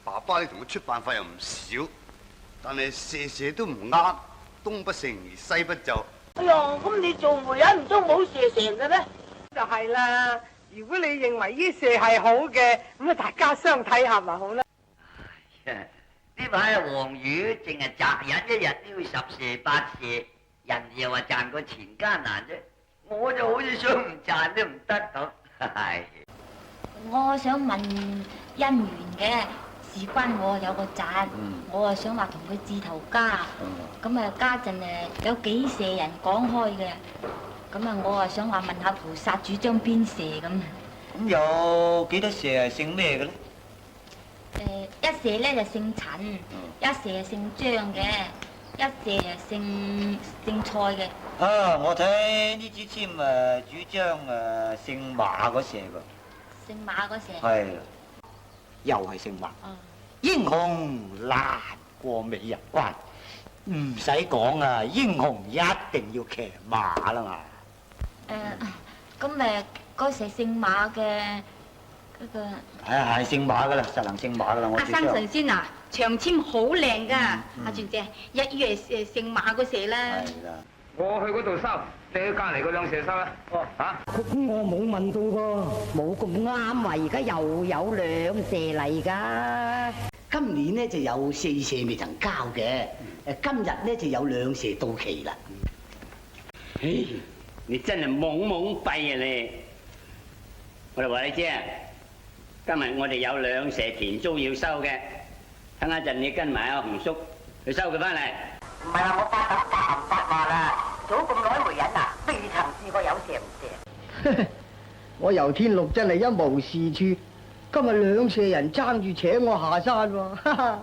爸爸你同佢出辦法又唔少，但係射都唔啱，東不成而西不就。哎呀，咁你做媒人唔通冇射成嘅咩？就係啦。如果你認為呢射係好嘅，咁啊大家相睇下咪好啦。呢排黃魚淨係擇日一日都要10射8射，人又話賺個錢艱難啫，我就好似想唔賺都唔得咁。係。我想問姻緣嘅，事關我有個侄，我啊想話同佢志頭家，咁啊家陣有幾射人講開嘅，咁啊我啊想話問下菩薩主張邊射咁。咁有幾多射係姓咩嘅咧？一射咧就姓陳，一射姓張嘅，一射姓蔡嘅。啊，我睇呢支簽主張姓馬嗰射噃。姓馬嗰射。係。又係姓馬。英雄難過美人關，唔使講啊！英雄一定要騎馬啦嘛。咁嗰射姓馬嘅嗰個。係姓馬噶啦，實能姓馬噶啦，我知道。阿生神仙啊，長簽好靚噶，阿全姐，一於係姓馬嗰射啦。係啦。我去嗰度收，你去隔離嗰兩射收啦。嚇！咁我冇問到噃，冇咁啱啊！而家又有兩射嚟㗎。今年呢就有4射未曾交嘅，今日呢就有2射到期啦。唉，你真係懵懵閉啊你！我哋話你知啊，今日我哋有2射田租要收嘅，等下陣你跟埋阿紅叔去收佢翻嚟。唔係話我發達發唔發話啦，做咁耐媒人啊，未曾試過有射唔射。我遊天陸真係一無是處，今日2射人爭住請我下山喎。